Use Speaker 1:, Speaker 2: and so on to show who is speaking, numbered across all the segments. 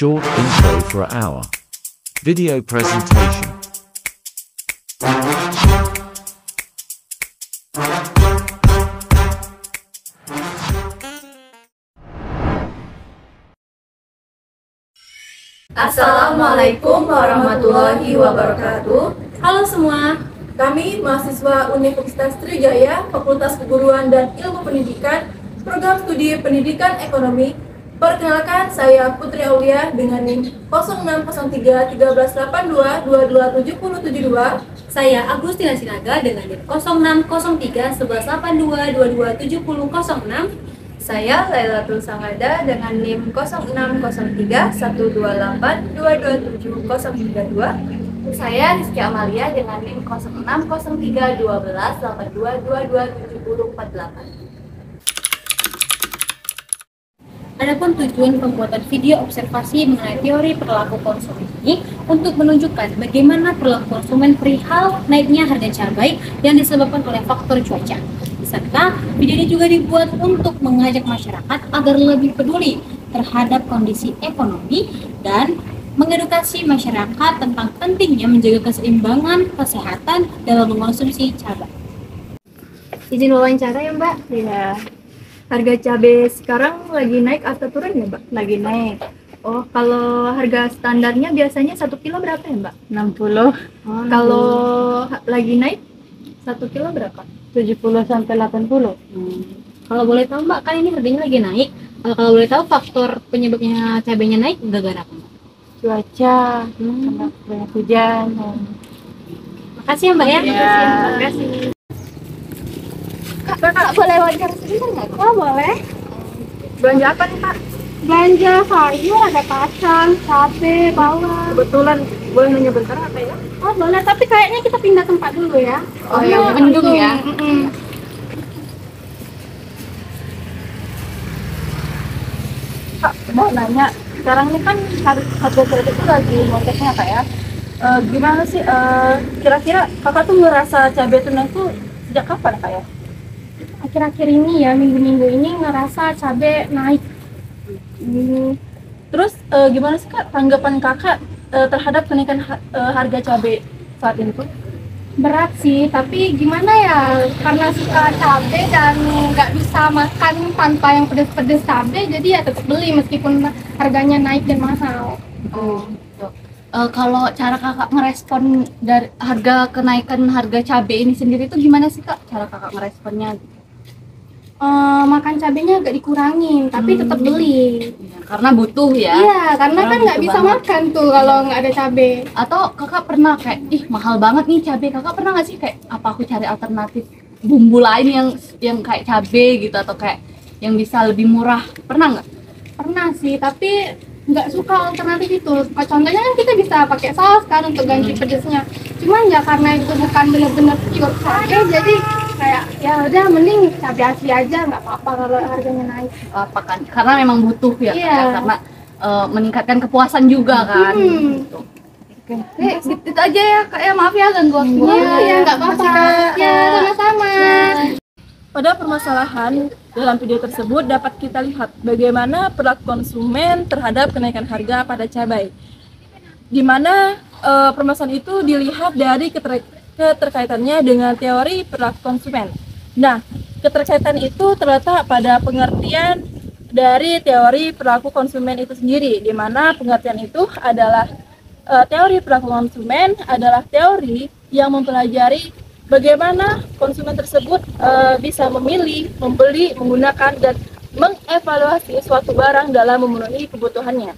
Speaker 1: Short intro for our video presentation.
Speaker 2: Assalamualaikum warahmatullahi wabarakatuh.
Speaker 3: Halo semua,
Speaker 2: Kami mahasiswa Universitas Sriwijaya, Fakultas Keguruan dan Ilmu Pendidikan, Program Studi Pendidikan Ekonomi. Perkenalkan, saya Putri Aulia dengan NIM 0603 1382 227072.
Speaker 3: saya Agustina Sinaga dengan NIM 0603 1182 227006.
Speaker 4: Saya Lailatul Sangada dengan NIM 0603 128 227032.
Speaker 5: Saya Rizky Amalia dengan NIM 0603 12 82 22 7048.
Speaker 3: Adapun tujuan pembuatan video observasi mengenai teori perilaku konsumen ini untuk menunjukkan bagaimana perilaku konsumen perihal naiknya harga cabai yang disebabkan oleh faktor cuaca. Serta video ini juga dibuat untuk mengajak masyarakat agar lebih peduli terhadap kondisi ekonomi dan mengedukasi masyarakat tentang pentingnya menjaga keseimbangan kesehatan dalam mengonsumsi cabai.
Speaker 4: Izin wawancara ya Mbak? Iya. Harga cabai sekarang lagi naik atau turun ya Mbak?
Speaker 6: Lagi naik.
Speaker 4: Oh, kalau harga standarnya biasanya 1 kilo berapa ya Mbak?
Speaker 6: 60.
Speaker 4: Kalau lagi naik 1 kilo berapa?
Speaker 6: 70 sampai 80.
Speaker 3: Kalau boleh tahu Mbak, kan ini harganya lagi naik. Kalau boleh tahu faktor penyebabnya cabainya naik gara-gara apa Mbak?
Speaker 6: Cuaca, karena banyak hujan.
Speaker 3: Makasih ya Mbak ya.
Speaker 4: Terima kasih.
Speaker 5: Kakak boleh wawancara sebentar nggak?
Speaker 6: Oh, boleh.
Speaker 4: Belanja apa nih Pak?
Speaker 6: Belanja sayur, ada kacang, cabai, bawang.
Speaker 4: Kebetulan boleh nanya bentar apa ya?
Speaker 6: Oh, boleh, tapi kayaknya kita pindah tempat dulu ya.
Speaker 5: Oh, yang mendung ya.
Speaker 6: Kak, mau nanya, sekarang ini kan harga cabai itu lagi monteknya Kak ya. Gimana sih, kira-kira Kakak tuh ngerasa cabai itu naik tuh sejak kapan Kak ya?
Speaker 7: Akhir-akhir ini ya, minggu-minggu ini ngerasa cabai naik.
Speaker 6: Terus gimana sih Kak tanggapan Kakak terhadap kenaikan harga cabai saat ini tuh?
Speaker 7: Berat sih, tapi gimana ya, karena suka cabai dan nggak bisa makan tanpa yang pedes-pedes cabai, jadi ya tetap beli meskipun harganya naik dan mahal.
Speaker 5: Kalau cara kakak ngerespon dari kenaikan harga cabai ini sendiri itu gimana sih Kak? Cara kakak ngeresponnya?
Speaker 7: Makan cabainya agak dikurangin, tapi tetap beli.
Speaker 5: Karena butuh ya?
Speaker 7: Iya, karena kan nggak bisa makan tuh kalau nggak ada cabai.
Speaker 5: Atau kakak pernah kayak, ih mahal banget nih cabai, kakak pernah nggak sih kayak, apa aku cari alternatif bumbu lain yang kayak cabai gitu, atau kayak yang bisa lebih murah, pernah nggak?
Speaker 7: Pernah sih, tapi nggak suka alternatif itu. Contohnya kan kita bisa pakai saus kan untuk ganti pedesnya. Cuman ya karena itu bukan benar-benar pure cabai, jadi kayak ya udah mending cabai asli aja, nggak apa-apa kalau harganya naik.
Speaker 5: Apa kan? Karena memang butuh ya,
Speaker 7: Iya.
Speaker 5: karena meningkatkan kepuasan juga kan. Gitu. Oke, gitu aja ya Kak ya, maaf ya ganggu waktunya.
Speaker 7: Ya nggak apa-apa. Ya sama-sama.
Speaker 6: Pada permasalahan dalam video tersebut dapat kita lihat bagaimana perilaku konsumen terhadap kenaikan harga pada cabai. Di mana permasalahan itu dilihat dari keterkaitannya dengan teori perilaku konsumen. Nah, keterkaitan itu terletak pada pengertian dari teori perilaku konsumen itu sendiri, di mana pengertian itu adalah teori perilaku konsumen adalah teori yang mempelajari bagaimana konsumen tersebut bisa memilih, membeli, menggunakan, dan mengevaluasi suatu barang dalam memenuhi kebutuhannya.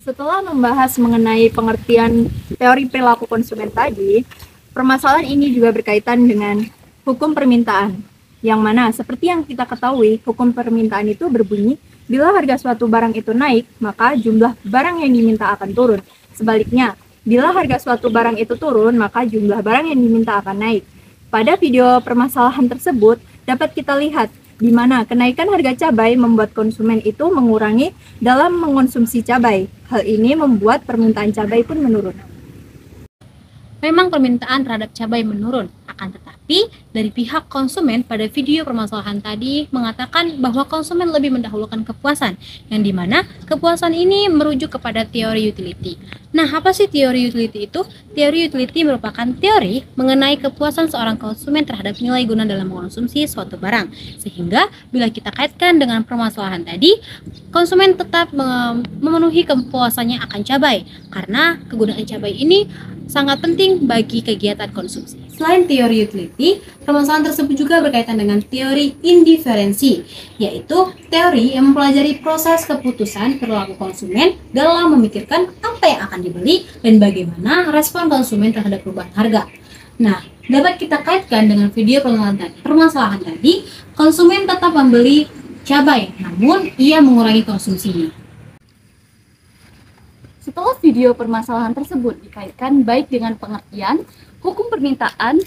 Speaker 4: Setelah membahas mengenai pengertian teori perilaku konsumen tadi, permasalahan ini juga berkaitan dengan hukum permintaan, yang mana seperti yang kita ketahui, hukum permintaan itu berbunyi, bila harga suatu barang itu naik, maka jumlah barang yang diminta akan turun. Sebaliknya, bila harga suatu barang itu turun, maka jumlah barang yang diminta akan naik. Pada video permasalahan tersebut, dapat kita lihat di mana kenaikan harga cabai membuat konsumen itu mengurangi dalam mengonsumsi cabai. Hal ini membuat permintaan cabai pun menurun.
Speaker 3: memang permintaan terhadap cabai menurun. Akan tetapi, dari pihak konsumen pada video permasalahan tadi mengatakan bahwa konsumen lebih mendahulukan kepuasan, yang dimana kepuasan ini merujuk kepada teori utility. Nah, apa sih teori utility itu? Teori utility merupakan teori mengenai kepuasan seorang konsumen terhadap nilai guna dalam mengkonsumsi suatu barang. Sehingga, bila kita kaitkan dengan permasalahan tadi, konsumen tetap memenuhi kepuasannya akan cabai, karena kegunaan cabai ini sangat penting bagi kegiatan konsumsi. Selain teori utility, permasalahan tersebut juga berkaitan dengan teori indiferensi, yaitu teori yang mempelajari proses keputusan perilaku konsumen dalam memikirkan apa yang akan dibeli dan bagaimana respon konsumen terhadap perubahan harga. Nah, dapat kita kaitkan dengan video permasalahan tadi, konsumen tetap membeli cabai, namun ia mengurangi konsumsinya.
Speaker 5: Setelah video permasalahan tersebut dikaitkan baik dengan pengertian, hukum permintaan,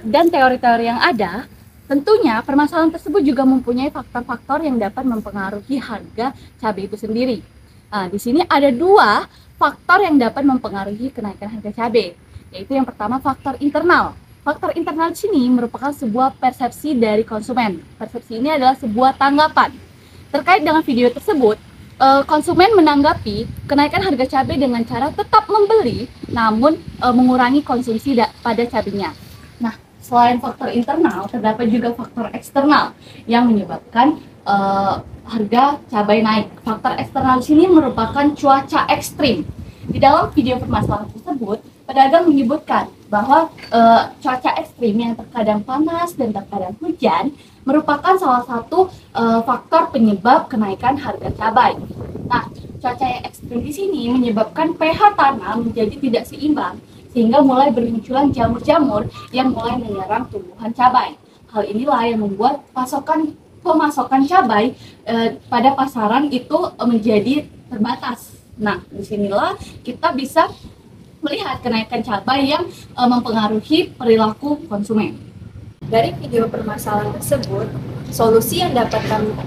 Speaker 5: dan teori-teori yang ada, tentunya permasalahan tersebut juga mempunyai faktor-faktor yang dapat mempengaruhi harga cabai itu sendiri. Di sini ada 2 faktor yang dapat mempengaruhi kenaikan harga cabai, yaitu yang pertama faktor internal. Faktor internal di sini merupakan sebuah persepsi dari konsumen. Persepsi ini adalah sebuah tanggapan. Terkait dengan video tersebut, konsumen menanggapi kenaikan harga cabai dengan cara tetap membeli, namun mengurangi konsumsi pada cabainya. Nah, selain faktor internal, terdapat juga faktor eksternal yang menyebabkan harga cabai naik. Faktor eksternal di sini merupakan cuaca ekstrim. Di dalam video permasalahan tersebut, pedagang menyebutkan bahwa cuaca ekstrim yang terkadang panas dan terkadang hujan merupakan salah satu faktor penyebab kenaikan harga cabai. Nah, cuaca yang ekstrim di sini menyebabkan pH tanah menjadi tidak seimbang, sehingga mulai bermunculan jamur-jamur yang mulai menyerang tumbuhan cabai. Hal inilah yang membuat pemasokan cabai pada pasaran itu menjadi terbatas. Nah, disinilah kita bisa melihat kenaikan cabai yang mempengaruhi perilaku konsumen.
Speaker 4: Dari video permasalahan tersebut, solusi yang dapat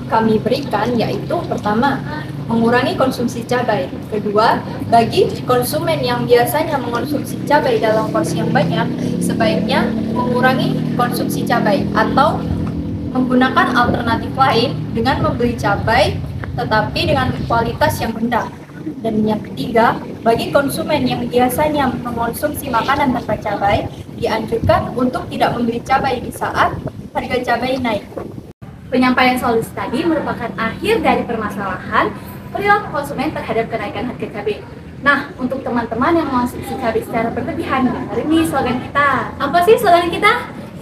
Speaker 4: kami berikan yaitu pertama, mengurangi konsumsi cabai. Kedua, bagi konsumen yang biasanya mengonsumsi cabai dalam porsi yang banyak, sebaiknya mengurangi konsumsi cabai atau menggunakan alternatif lain dengan membeli cabai tetapi dengan kualitas yang rendah. Dan yang ketiga, bagi konsumen yang biasanya mengonsumsi makanan tanpa cabai, dianjurkan untuk tidak membeli cabai di saat harga cabai naik.
Speaker 5: Penyampaian solusi tadi merupakan akhir dari permasalahan perilaku konsumen terhadap kenaikan harga cabai. Nah, untuk teman-teman yang mengonsumsi cabai secara berlebihan, dengerin nih slogan kita.
Speaker 3: Apa sih slogan kita?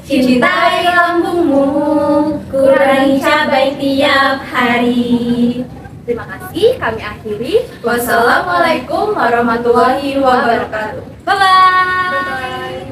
Speaker 2: Cintai lambungmu, kurangi cabai tiap hari.
Speaker 5: Terima kasih, kami akhiri.
Speaker 2: Wassalamualaikum warahmatullahi wabarakatuh.
Speaker 3: Bye-bye!
Speaker 2: Bye-bye.